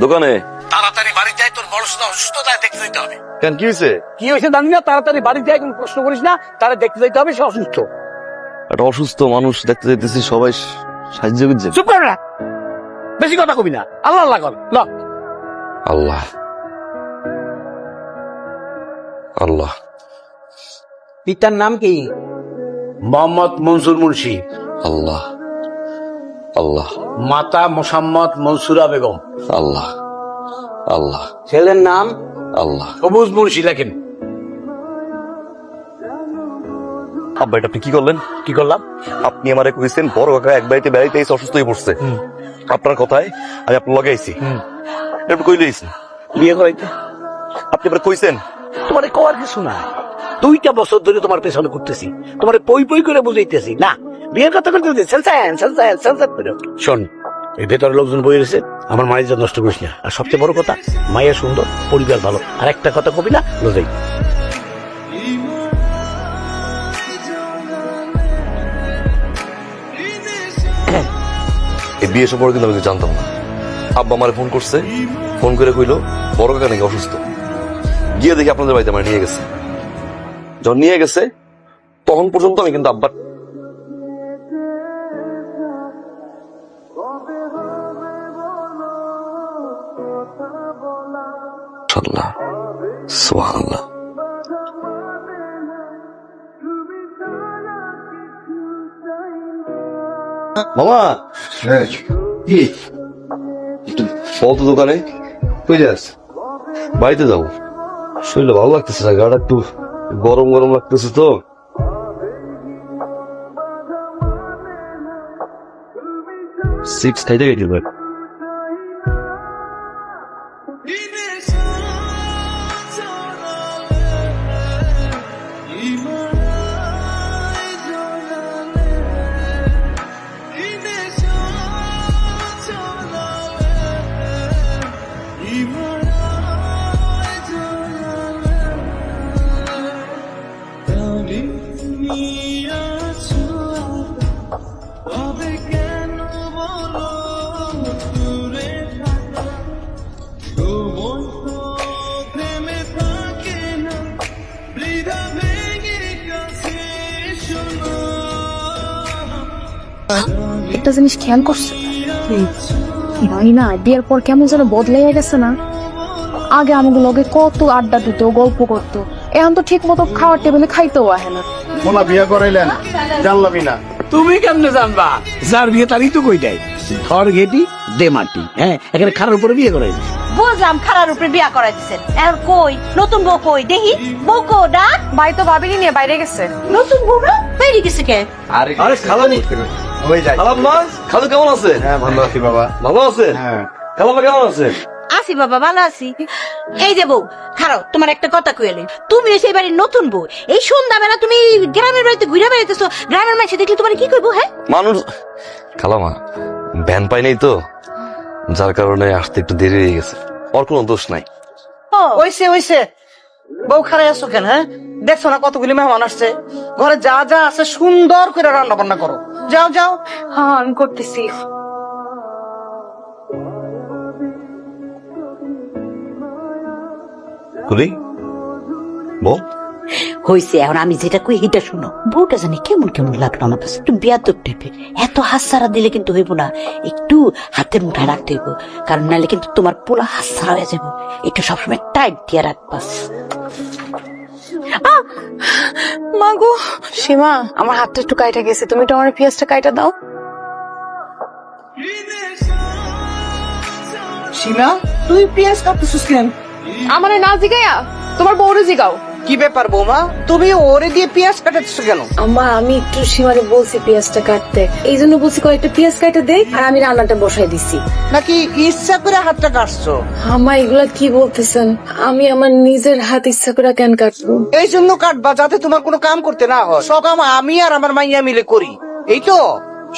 দোকানে। তাড়াতাড়ি বাড়ি যাই, তোর বড় শুধু অসুস্থতায় দেখতে যেতে হবে। কেন, কি হয়েছে? কি হয়েছে জানি না, তাড়াতাড়ি বাড়ি যাই, কোনো প্রশ্ন করিস না, তারা দেখতে যেতে হবে, সে অসুস্থ। একটা অসুস্থ মানুষ দেখতে যাইতেছি, সবাই সাহায্য করছে। চুপ কর না, বেশি কথা কবি না, আল্লাহ আল্লাহ কর। ল আল্লাহ আল্লাহ। পিতার নাম কি? মোহাম্মদ মনসুর মুন্সি। আল্লাহ আল্লাহ। মাতা মোসাম্মদ মনসুরা বেগম। আল্লাহ আল্লাহ। ছেলের নাম আল্লাহ। সবুজ মুন্সি লেখেন। আব্বা, এটা আপনি কি করলেন? কি করলাম? আপনি আমারে কইছেন বড় কাকা এক বাড়িতে বেড়াইতে এসে অসুস্থ হয়ে পড়ছে। আপনার কথায় আমি আপনার লগে আইছি। এরপর কই লইছি বিয়ে করাইতে? আপনি এবার কইছেন তোমার কওয়ার কিছু না, 2টা বছর ধরে তোমার পেছনে করতেছি, তোমার পই পই করে বুঝাইতেছি না বিয়ের কথা করতে। শোন, এই ভেতরে লোকজন বই রয়েছে, আমার মায়ের যা নষ্ট করিস না। আর সবচেয়ে বড় কথা, মায়ের সুন্দর, পরিবার ভালো। আর একটা কথা কবি না, লোজাই। এই বিয়ে সম্পর্কে কিন্তু আমি কিছু জানতাম না। আব্বা আমারে ফোন করছে, ফোন করে কইলো বড় কাকা নাকি অসুস্থ। গিয়ে দেখি আপনাদের বাড়িতে আমার নিয়ে গেছে। যখন নিয়ে গেছে তখন পর্যন্ত আমি কিন্তু আব্বার আল্লাহ সুবহানাল্লাহ। মামা কি বলতো দোকানে কই যাস? বাড়িতে যাবো, শরীরটা ভালো লাগতেছে না, গাটা একটু গরম গরম লাগতেছে তো। সিক্স খাইতে গেছি ভাই। একটা জিনিস খেয়াল করছো ভাই, না বিয়ের পর কেমন যেন বদলাইয়া গেছে না? আগে আমাকে লগে কত আড্ডা দিত, গল্প করতো, এখন তো ঠিক মতো খাওয়ার টেবিলে খাইতেও আহে না। মোলা বিয়ে করাইলেন জানলামই না। তুমি কেমনে জানবা? যার বিয়ে তারই তো কই দেয়। ঘর ঘেটি দে মাটি। হ্যাঁ, এখানে খারার উপরে বিয়ে করাই দিস। বুঝলাম খারার উপরে বিয়া করাই দিচ্ছেন, এখন কই নতুন বউ? কই দেখি বউ কো ডাক। ভাই তো ভাবিনি নিয়ে বাইরে গেছে। নতুন বউ না বেরিয়ে গেছে কে? আরে খালাম ওই যাই। খালাম মা, খালু কেমন আছে? হ্যাঁ ভালো আছি বাবা। ভালো আছে? হ্যাঁ খালাম্মা কেমন আছে? আছি বাবা, ভালো আছি। এই যে বউ খারাও, তোমার একটা কথা কইলে, তুমি সেই বাড়ির নতুন বউ, এই সন্ধ্যাবেলা তুমি গ্রামের বাড়িতে ঘুরে বেড়াইতেছো, গ্রামের মানুষ দেখলে তোমার কি কইবো? হ্যাঁ মানুষ খালামা ভ্যান পাই নাই তো, যার কারণে আসতে একটু দেরি হয়ে গেছে। ওর কোনো দোষ নাই। ওইসে ওইসে বউ খারাই আছো কেন? হ্যাঁ, দেখছো না কতগুলি মেহমান আসছে? ঘরে যা যা আছে সুন্দর করে রান্না বান্না করো। যাও যাও। হ্যাঁ আমি করতেছি। কুলি বল। হইছে, এখন আমি যেটা কই এটা শুনো। বউটা জানি কেমন কেমন লাগলো আমার কাছে, একটু বিয়াদব টাইপের। এত হাতছাড়া দিলে কিন্তু হইব না, একটু হাতের মুঠায় রাখতে হইব, কারণ নাহলে কিন্তু তোমার পোলা হাতছাড়া হয়ে যাবো। একটু সবসময় টাইট দিয়ে রাখবাস। মাগো সীমা, আমার হাতটা একটু কাইটা গেছে, তুমি তো আমার পেঁয়াজটা কাইটা দাও। সীমা, তুই পেঁয়াজ কাটতেছিস কেন? আমারে না জিগাইয়া তোমার বউরে জিগাও। কি ব্যাপার বৌমা, তুমি ওরে দিয়ে পেঁয়াজ কাটাচ্ছ কেন? আম্মা আমি একটু সীমারে বলছি পেঁয়াজটা কাটতে, এই জন্য বলছি কয়েকটা পেঁয়াজ কাটা দেই, আর আমি রান্নাটা বসাই দিছি। নাকি ইচ্ছা করে হাতটা কাটছো? আম্মা এগুলা কি বলতেছেন? আমি আমার নিজের হাত ইচ্ছা করে কেন কাটবো? এই জন্য কাটবা যাতে তোমার কোনো কাম করতে না হয়। সব কাম আমি আর আমার মাইয়া মিলে করি, এই তো।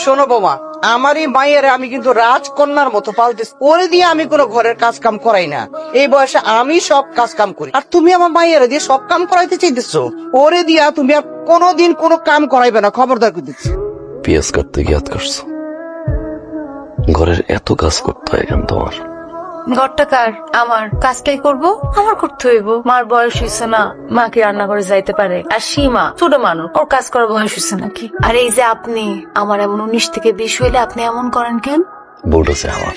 শোনো বৌমা, আমার এই মাইয়ারে আমি কিন্তু রাজকন্যার মতো পালতেছি। ওরে দিয়ে আমি কোনো ঘরের কাজ কাম করাই না। এই বয়সে আমি সব কাজ কাম করি, আর তুমি আমার মাইয়ারে দিয়ে সব কাম করাইতে চাইতেছো। ওরে দিয়া তুমি আর কোনোদিন কোনো কাম করাইবে না, খবরদার করে দিচ্ছি। পেঁয়াজ কাটতে গিয়ে হাত কাটছো, ঘরের এত কাজ করতে হয় কেন তোমার? ঘরটা কার? আমার। কাজটাই করব, আমার করতে হইব। মার বয়স হয়েছে না, মা কি রান্না করে যাইতে পারে? আর সীমা ছোট মানুষ, ওর কাজ করার বয়স হয়েছে নাকি? আর এই যে আপনি, আমার এমন 19 থেকে 20 হইলে আপনি এমন করেন কেন? বোর্ড আছে আমার।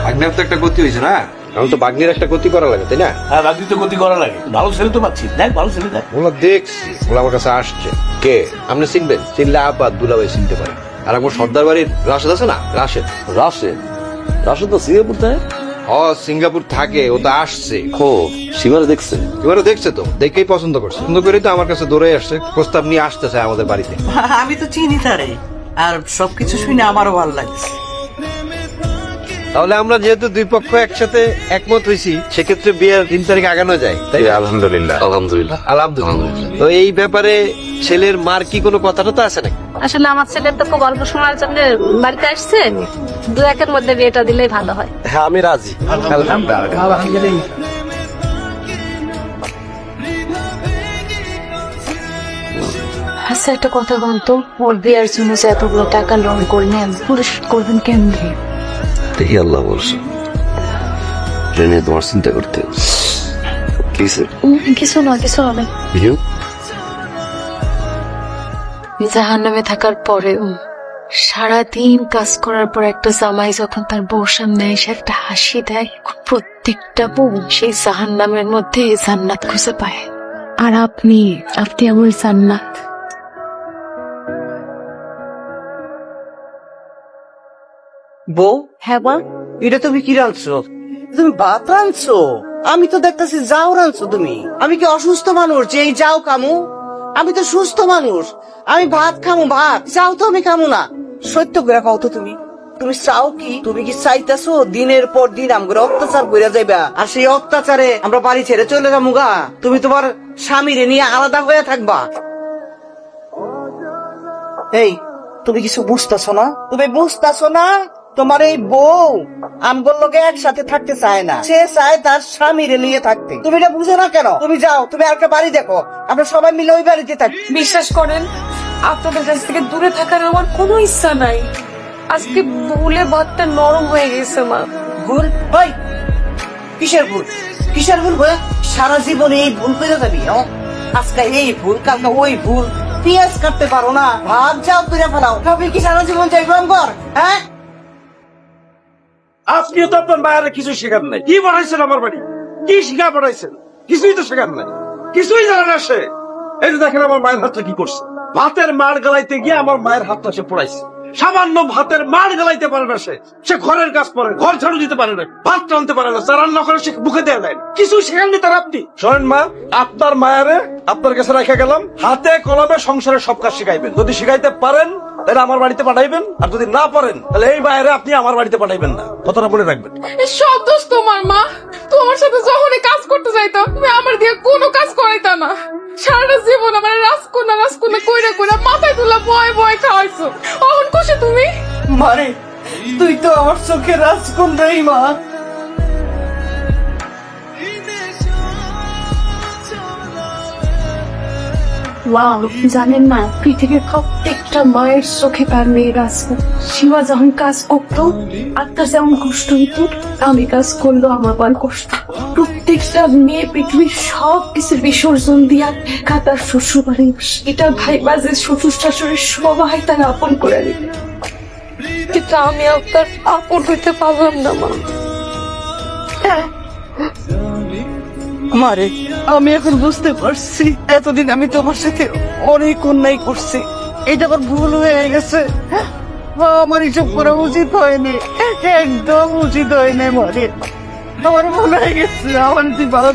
বাগনের তো একটা গতি হয়েছে না, এখন তো বাগনির একটা গতি করা লাগে, তাই না? হ্যাঁ, রাজনীতি তো গতি করা লাগে। ভালো ছেলে তো পাচ্ছি, দেখ ভালো ছেলে দেখ। ওগুলো দেখছি, ওগুলো আমার কাছে আসছে। কে আপনি চিনবেন? চিনলে আব্বা দুলাভাই চিনতে পারে। আর আমার সর্দার বাড়ির রাশেদ আছে না, রাশেদ রাশেদ তো সিঙ্গাপুর থাকে। সিঙ্গাপুর থাকে, ও তো আসছে। সীমারে দেখছে? সীমারে দেখছে তো, দেখেই পছন্দ করছে। পছন্দ করেই তো আমার কাছে দৌড়ে আসছে, প্রস্তাব নিয়ে আসতেছে আমাদের বাড়িতে। আমি তো চিনি তারে, আর সবকিছু শুনে আমারও ভালো লাগছে। তাহলে আমরা যেহেতু দুই পক্ষ একসাথে একমত হয়েছি, সেক্ষেত্রে বিয়ের 3 তারিখ আগানো যায়, তাই না? আলহামদুলিল্লাহ। আলহামদুলিল্লাহ। তো এই ব্যাপারে ছেলের মার কি কোনো কথাটা তো আছে নাকি? আসলে আমার ছেলে তো খুব অল্প সময়ের জন্য বাড়িতে আসছে, 2-1 মধ্যে বিয়েটা দিলেই ভালো হয়। হ্যাঁ, আমি রাজি। আচ্ছা, একটা কথা বলতো, ওর বিয়ের জন্য যে এতগুলো টাকা লোন করলেন, পরিশোধ করবেন কেমনি? দেখি আল্লাহ বলছে, ট্রেনে তোমার চিন্তা করতে কিছু না, কিছু হবে। জাহান্নামে থাকার পরে সারাদিন কাজ করার পর একটা জামাই যখন তার বউ সামনে এসে একটা হাসি দেয়, প্রত্যেকটা বউ সেই জাহান্নামের মধ্যে জান্নাত খুঁজে পায়। আর আপনি আমার জান্নাত। বউ, হ্যাঁ বল। এটা তুমি কি রাঁধছো? তুমি ভাত রাঁধছো? আমি তো দেখতেছি যাও রাঁধছো তুমি। আমি কি অসুস্থ মানুষ যে এই যাও কামু? আমি তো সুস্থ মানুষ, আমি ভাত খামু। ভাত চাও তো আমি খামু না। সত্য করে কও তো তুমি, তুমি চাও কি? তুমি কি চাইতেছো দিনের পর দিন আমরা অত্যাচার করে যাইবা, আর সেই অত্যাচারে আমরা বাড়ি ছেড়ে চলে যাবো গা? তুমি তোমার স্বামীরে নিয়ে আলাদা হয়ে থাকবা? এই, তুমি কিছু বুঝতেছো না? তুমি বুঝতেছো না? তোমার এই বউ আমগোর লোকে একসাথে থাকতে চায় না, সে চায় তার স্বামীরে নিয়ে থাকতে। তুমি এটা বুঝো না কেন? তুমি যাও, তুমি একটা বাড়ি দেখো, আমরা সবাই মিলে ওই বাড়িতে থাকি। বিশ্বাস করেন, আপনাদের কাছ থেকে দূরে থাকার আমার কোনো ইচ্ছা নাই। আজকে ভুলে ভাতটা নরম হয়ে গেছে মা। ভুল? ভাই, কিসের ভুল? কিসের ভুল? সারা জীবন এই ভুল করে যাবি? আজকে এই ভুল, কালকে ওই ভুল। পেঁয়াজ কাটতে পারো না, ভাত যাও করে ফেলাও, তবে কি সারা জীবন যাইবাম কর? হ্যাঁ, আপনিও তো আপনার মায়ের কিছু শেখার নাই। কি পড়াইছেন আমার বাড়ি? কি শিখা পড়াইছেন? কিছুই তো শেখার নাই, কিছুই জানে না সে। এই যে দেখেন আমার মায়ের হাতটা কি করছে। ভাতের মাড় গালাইতে গিয়ে আমার মায়ের হাতটা সে পড়াইছে। সামান্য ভাতের মাড় গালাইতে পারে না সে। সে ঘরের কাজ করে, ঘর ঝাড়ু দিতে পারে না, ভাত টানতে পারে না, রান্না করে সে মুখে দেয় দেয়। কিছু শেখাননি তার আপনি। শোনেন মা, আপনার মায়েরে আপনার কাছে রেখে গেলাম, হাতে কলমে সংসারের সব কাজ শিখাইবেন। যদি শিখাইতে পারেন তাহলে আমার বাড়িতে পাঠাইবেন, আর যদি না পারেন তাহলে এই মায়েরে আপনি আমার বাড়িতে পাঠাইবেন না। কথাটা বলে রাখবেন। সব দোষ তোমার মা। তোমার সাথে যখনই কাজ করতে যাইতো, তুমি আমার দিয়ে কোনো কাজ করাইতা না। সারাটা জীবন আমার রাজকন্যা কইরা কইরা মাথায় তুলা ভয় ভয় খাওয়াইছো। এখন খুশি তুমি? মারে, তুই তো আমার চোখে রাজকন্যাই মা। ওয়াও, জানেন না, পৃথিবীর প্রত্যেকটা মায়ের চোখে তার মেয়ের আছে। শিবা যখন কাজ করতো আত্মা যেমন কষ্ট হইতো, আমি কাজ করলো আমার বার কষ্ট। প্রত্যেকটা মেয়ে পৃথিবীর সব কিছু বিসর্জন দিয়া তার শ্বশুর বাড়ি, এটা ভাই বাজে শ্বশুর শাশুড়ি সবাই তার আপন করে দিবে। কিন্তু আমি আপনার আপন হইতে পারলাম না মা। মারে, আমি এখন বুঝতে পারছি এতদিন আমি তোমার সাথে অনেক অন্যায় করছি। এটা আমার ভুল হয়ে গেছে। আমার এসব করা উচিত হয়নি, একদম উচিত হয়নি। মারে, আমার মনে হয়ে গেছে আমার তুই ভালো